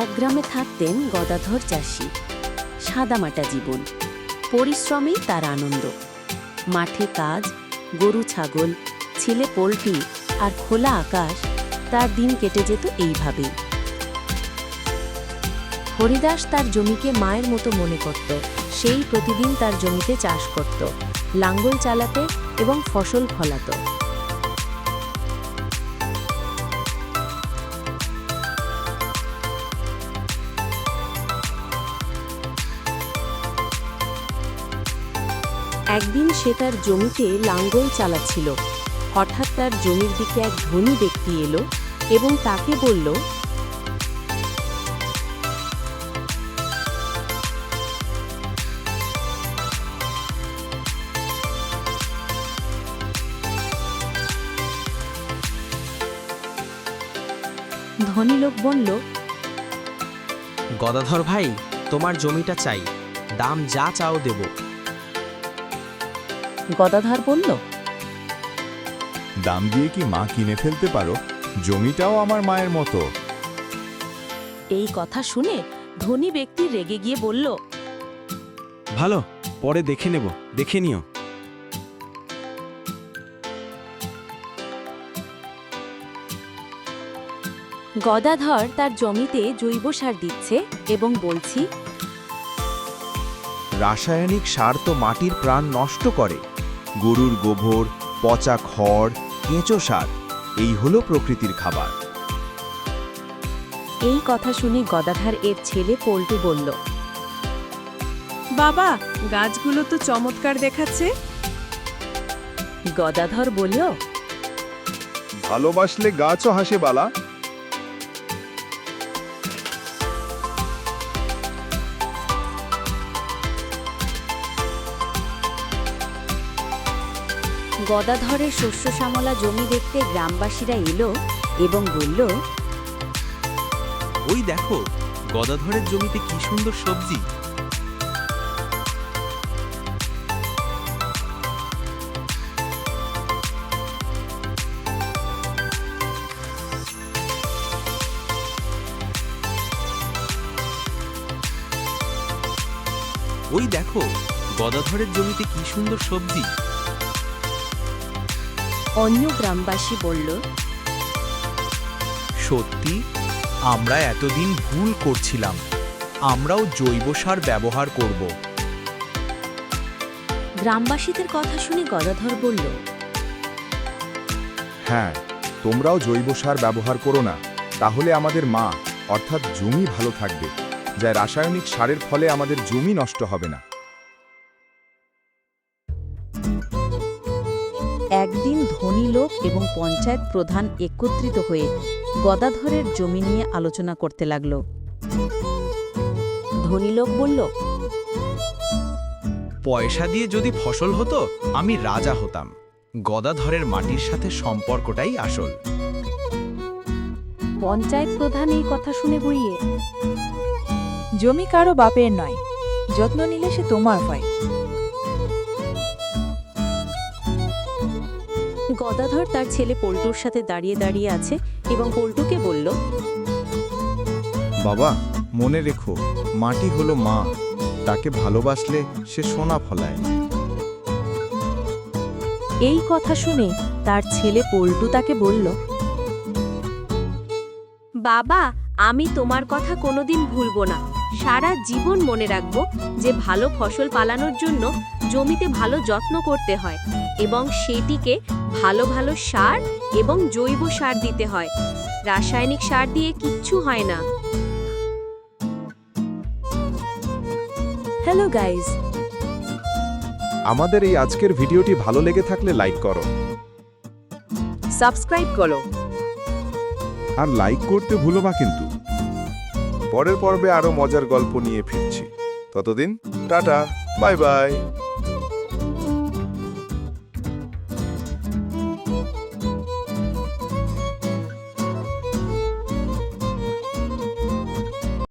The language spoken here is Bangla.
এক গ্রামে থাকতেন গদাধর চাষি। সাদামাটা জীবন, পরিশ্রমেই তার আনন্দ। মাঠে কাজ, গরু ছাগল, ছেলে পোল্ট্রি আর খোলা আকাশ, তার দিন কেটে যেত এইভাবেই। হরিদাস তার জমিকে মায়ের মতো মনে করত। সেই প্রতিদিন তার জমিতে চাষ করত, লাঙ্গল চালাতে এবং ফসল ফলাত। একদিন সে তার জমিতে লাঙ্গল চালাচ্ছিল। হঠাৎ তার জমির দিকে এক ধনী ব্যক্তি এলো এবং তাকে বলল, ধনী লোক বলল, গদাধর ভাই, তোমার জমিটা চাই, দাম যা চাও দেব। গদাধর বলল, দাম দিয়ে কি মা কিনে ফেলতে পারো? জমিটাও আমার মায়ের মতো। এই কথা শুনে ধনী ব্যক্তি রেগে গিয়ে বলল, ভালো, পরে দেখে নেব, দেখে নিও। গদাধর তার জমিতে জৈব সার দিচ্ছে এবং বলছি, রাসায়নিক সার তো মাটির প্রাণ নষ্ট করে। গরুর গোবর, পচা খড়, কেঁচো সার, এই হলো প্রকৃতির খাবার। এই কথা শুনে গদাধর এর ছেলে পল্টু বলল, বাবা, গাছগুলো তো চমৎকার দেখাচ্ছে। গদাধর বলল, ভালোবাসলে গাছও হাসে বালা। গদাধরের শস্য শ্যামলা জমি দেখতে গ্রামবাসীরা এলো এবং বলল, ওই দেখো, গদাধরের জমিতে কি সুন্দর সবজি। ওই দেখো, গদাধরের জমিতে কি সুন্দর সবজি। অন্য গ্রামবাসী বলল, সত্যি, আমরা এতদিন ভুল করছিলাম। আমরাও জৈব সার ব্যবহার করব। গ্রামবাসীদের কথা শুনে গদাধর বলল, হ্যাঁ, তোমরাও জৈব সার ব্যবহার করো না, তাহলে আমাদের মা অর্থাৎ জমি ভালো থাকবে, যা রাসায়নিক সারের ফলে আমাদের জমি নষ্ট হবে না। একদিন ধনী লোক এবং পঞ্চায়েত প্রধান একত্রিত হয়ে গদাধরের জমি নিয়ে আলোচনা করতে লাগল। ধনী লোক বলল, পয়সা দিয়ে যদি ফসল হতো, আমি রাজা হতাম। গদাধরের মাটির সাথে সম্পর্কটাই আসল। পঞ্চায়েত প্রধান এই কথা শুনে বইয়ে, জমি কারো বাপের নয়, যত্ন নিলে সে তোমার হয়। গদাধর তার ছেলে পল্টুর সাথে দাঁড়িয়ে দাঁড়িয়ে আছে এবং পল্টুকে বলল, বাবা, মনে রেখো, মাটি হলো মা, তাকে ভালোবাসলে সে সোনা ফলায়। এই কথা শুনে তার ছেলে পল্টু তাকে বলল, বাবা, আমি তোমার কথা কোনোদিন ভুলবো না। সারা জীবন মনে রাখবো যে ভালো ফসল পালানোর জন্য জমিতে ভালো যত্ন করতে হয় এবং সেটিকে ভালো ভালো সার এবং জৈব সার দিতে হয়। রাসায়নিক সার দিয়ে কিচ্ছু হয় না। হ্যালো গাইস, আমাদের এই আজকের ভিডিওটি ভালো লেগে থাকলে লাইক করো, সাবস্ক্রাইব করো। আর লাইক করতে ভুলো না কিন্তু। পরের পর্বে আরো মজার গল্প নিয়ে ফিরছি। ততদিন টাটা, বাই বাই।